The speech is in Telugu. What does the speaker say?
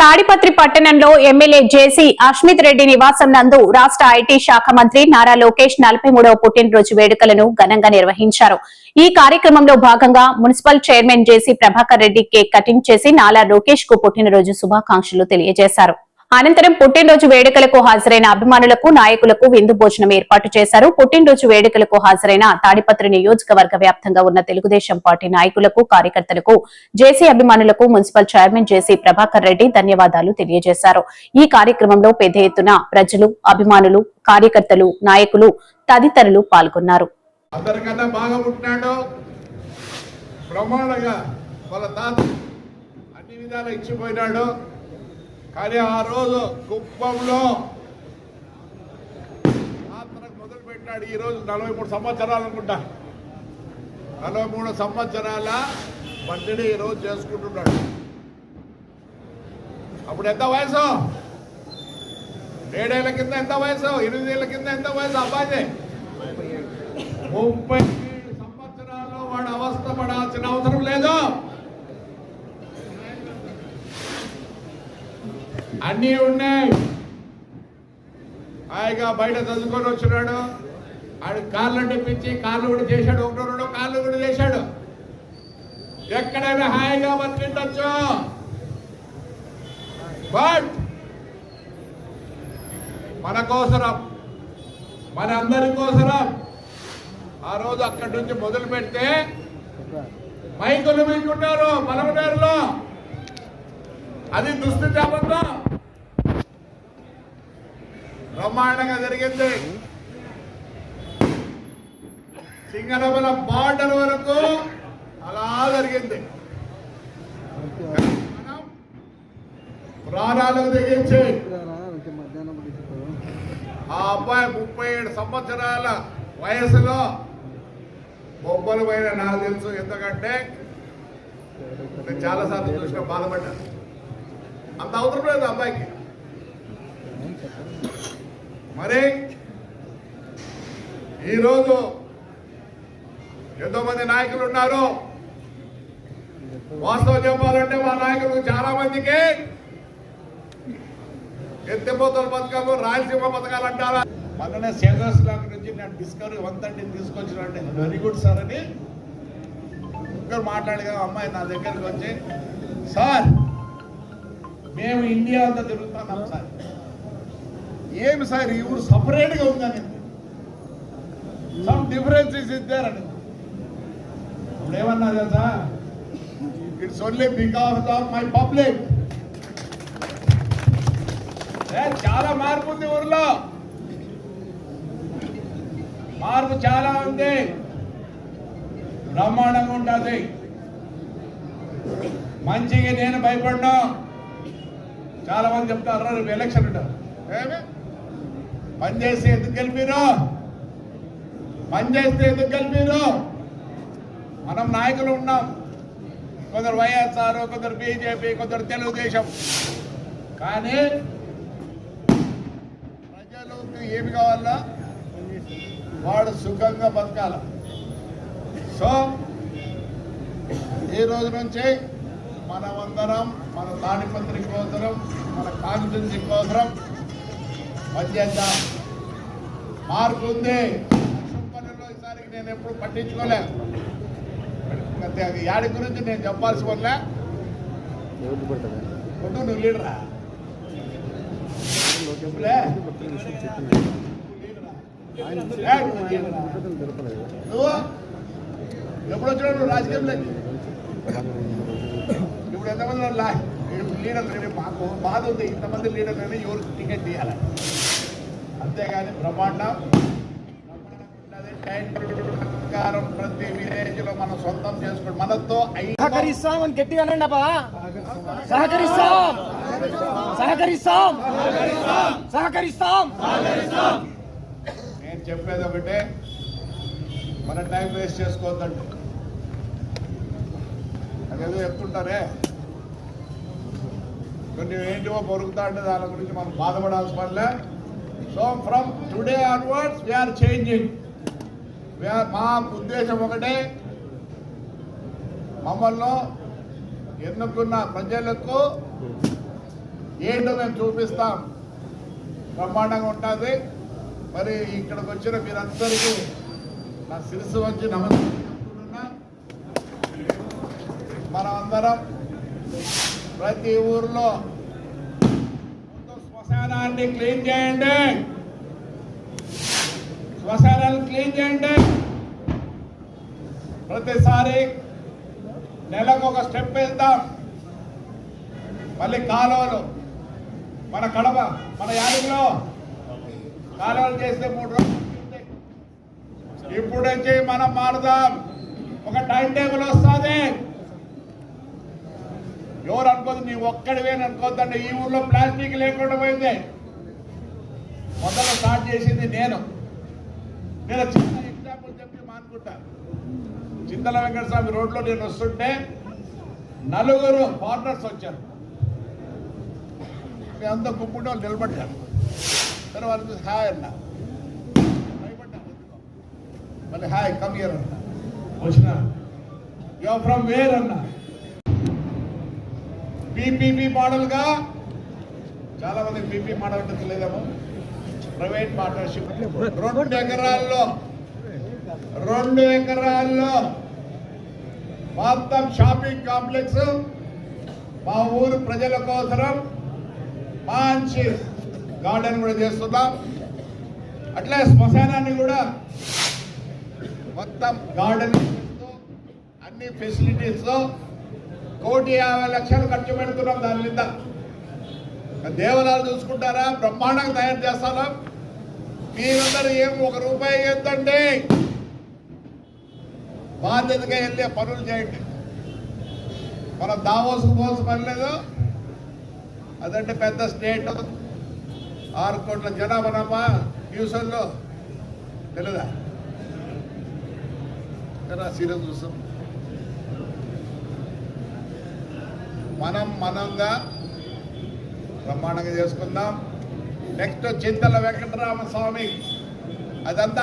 తాడిపత్రి పట్టణంలో ఎమ్మెల్యే జేసీ అశ్మిత్ రెడ్డి నివాసం నందు రాష్ట్ర ఐటీ శాఖ మంత్రి నారా లోకేష్ 43వ పుట్టినరోజు వేడుకలను ఘనంగా నిర్వహించారు. ఈ కార్యక్రమంలో భాగంగా మున్సిపల్ చైర్మన్ జేసీ ప్రభాకర్ రెడ్డి కేక్ కటింగ్ చేసి నారా లోకేష్ కు పుట్టినరోజు శుభాకాంక్షలు తెలియజేశారు. అనంతరం పుట్టినరోజు వేడుకలకు హాజరైన అభిమానులకు నాయకులకు విందు భోజనం ఏర్పాటు చేశారు. పుట్టినరోజు వేడుకలకు హాజరైన తాడిపత్రి నియోజకవర్గ వ్యాప్తంగా ఉన్న తెలుగుదేశం పార్టీ నాయకులకు కార్యకర్తలకు జేసీ అభిమానులకు మున్సిపల్ చైర్మన్ జేసీ ప్రభాకర్ రెడ్డి ధన్యవాదాలు తెలియజేశారు. ఈ కార్యక్రమంలో పెద్ద ఎత్తున ప్రజలు, అభిమానులు, కార్యకర్తలు, నాయకులు తదితరులు పాల్గొన్నారు. కానీ ఆ రోజు కుప్పంలో మొదలు పెట్టాడు. ఈరోజు 43 సంవత్సరాలు అనుకుంటా, 43 సంవత్సరాల బర్త్డే ఈరోజు చేసుకుంటున్నాడు. అప్పుడు ఎంత వయసు? 7 ఏళ్ల కింద ఎంత వయసు? 8 ఏళ్ల కింద ఎంత వయసు? అబ్బాయి 37 సంవత్సరాలు వాడు అవస్థ పడాల్సిన అవసరం లేదు. అన్నీ ఉన్నాయి. హాయిగా బయట చదువుకొని వచ్చినాడు. ఆడు కార్లు తెప్పించి కార్లు కూడా చేశాడు. 1-2 కార్లు కూడా చేశాడు. ఎక్కడైనా హాయిగా బతికిండొచ్చు. బట్ మన కోసరం, మన అందరి కోసరం ఆ రోజు అక్కడి నుంచి మొదలు పెడితే మైకులు మీకుంటారు పలమనేరులో. అది దుస్థితి అబద్ధం. బ్రహ్మాండంగా జరిగింది. సింగనమల బార్డర్ వరకు అలా జరిగింది. ప్రాణాలకు తెగించి ఆ అబ్బాయి 37 సంవత్సరాల వయసులో బొబ్బలు పైన నాకు తెలుసు. ఎందుకంటే నేను చాలాసార్లు చూసిన, బాధపడ్డాను. అంత అవసరం లేదు అబ్బాయికి. మరి ఈరోజు ఎంతో మంది నాయకులు ఉన్నారు. వాస్తవం చెప్పాలంటే మా నాయకులు చాలా మందికి ఎత్తిపోతల పథకాలు, రాయలసీమ పథకాలు అంటారా. మొన్ననే సేజర్స్ లాంటి నుంచి నేను డిస్కవరీ 130 తీసుకొచ్చినంటే వెరీ గుడ్ సార్ అని ఇంకా మాట్లాడగా అమ్మాయి నా దగ్గరికి వచ్చి, సార్ మేము ఇండియా అంతా తిరుగుతున్నాం సార్. ఏమి సార్ ఈ ఊరు సపరేట్గా ఉందని, సమ్ డిఫరెన్సెస్ ఇద్దారని. ఇప్పుడు ఏమన్నా తెలుసా? It's only because of my public. చాలా మార్పు ఉంది ఊర్లో, మార్పు చాలా ఉంది. బ్రహ్మాండంగా ఉంటుంది. మంచిగా నేను భయపడ్డా. చాలా మంది చెప్తారు రేపు ఎలక్షన్ ఉంటారు, పని చేస్తే ఎందుకు గెలిపారు, పని చేస్తే ఎందుకు గెలిపారు. మనం నాయకులు ఉన్నాం. కొందరు వైఎస్ఆర్, కొందరు బీజేపీ, కొందరు తెలుగుదేశం. కానీ ప్రజలకు ఏమి కావాలా? వాడు సుఖంగా బతకాల. సో ఈ రోజు నుంచి మనమందరం మన తాడిపత్రి కోసరం, మన కాన్స్టిట్యున్సీ కోసరం పనిచేద్దాం. మార్పు ఉంది. పనుల్లో ఈసారికి నేను ఎప్పుడు పట్టించుకోలే. యాడి గురించి నేను చెప్పాల్సి వల్ల నువ్వు లీడరా చెప్పులే. నువ్వు ఎప్పుడు వచ్చినా నువ్వు రాజకీయంలోకి ఇప్పుడు ఎంతమంది లీడర్లు? మాకు బాధ ఉంది. ఇంతమంది లీడర్లని ఎవరికి టికెట్ తీయాలి. అంతేగాని బ్రహ్మాండం ప్రతి విలేజ్ లో మనం సొంతం చేసుకోండి. మనతో సహకరిస్తామని గట్టిగా అనండి అబ్బా. సహకరిస్తాం, సహకరిస్తాం, సహకరిస్తాం. నేను చెప్పేది ఒకటే, మన టైం వేస్ట్ చేసుకోవద్దండి. అదేదో చెప్తుంటారే, కొన్ని ఏంటివో పొరుగుతా అంటే దాని గురించి మనం బాధపడాల్సిన పనిలే. So from today onwards we are changing. మా ఉద్దేశం ఒకటే, మమ్మల్ని ఎన్నుకున్న ప్రజలకు ఏంటో మేము చూపిస్తాం. బ్రహ్మాండంగా ఉంటుంది. మరి ఇక్కడికి వచ్చిన మీరందరికీ నా శిరస్సు వచ్చి నమస్కరిస్తున్నా. మనం అందరం ప్రతి ఊర్లో శ్మశానాన్ని క్లీన్ చేయండి, శ్మశానాన్ని క్లీన్ చేయండి. ప్రతిసారి నెలకు ఒక స్టెప్ వేద్దాం. మళ్ళీ కాలువలు మన కడప మన యాదగిరిలో కాలువలు చేస్తే 3 రోజులు ఇప్పుడు నుంచి మనం మారుదాం. ఒక టైం టేబుల్ వస్తుంది. ఎవరు అనుకోదు, నీ ఒక్కడివే అనుకోద్దండి. ఈ ఊర్లో ప్లాస్టిక్ లేకుండా పోయింది. మొదలు స్టార్ట్ చేసింది నేను చిన్న ఎగ్జాంపుల్ చెప్పి మానుకుంటా. చింతల వెంకటస్వామి రోడ్లో నేను వస్తుంటే 4 ఫారినర్స్ వచ్చారు. మీ అంతా గుంపుంటే వాళ్ళు నిలబడ్డారు. సరే వాళ్ళు చూసి హాయ్ అన్న, భయపడ్డాను. మళ్ళీ హాయ్ కమ్ హియర్ అన్న. వచ్చిన యు ఆర్ ఫ్రమ్ వేర్ అన్న. పీపీపీ మోడల్గా చాలా మంది పీపీ మోడల్ అంటే తెలియదేమో. ప్రైవేట్ పార్ట్నర్షిప్ 2 ఎకరాల్లో మొత్తం షాపింగ్ కాంప్లెక్స్ మా ఊరు ప్రజల కోసరం మంచి గార్డెన్ కూడా చేస్తున్నాం. అట్లే శ్మశానాన్ని కూడా మొత్తం గార్డెన్ అన్ని ఫెసిలిటీస్తో 1,50,00,000 ఖర్చు పెడుతున్నాం. దాని మీద దేవాలయాలు చూసుకుంటారా, బ్రహ్మాండంగా తయారు చేస్తాను. మీరందరూ ఏం 1 రూపాయి ఎంతండి, బాధ్యతగా వెళ్ళే పనులు చేయండి. మనం దావోసుకు పోవాల్సిన పని లేదు. అదంటే పెద్ద స్టేట్, 6 కోట్ల జనాభా న్యూస్లో తెలుదా సీరియస్ చూస్తాం. మనంగా బ్రహ్మాండంగా చేసుకుందాం. నెక్స్ట్ చింతల వెంకటరామస్వామి, అదంతా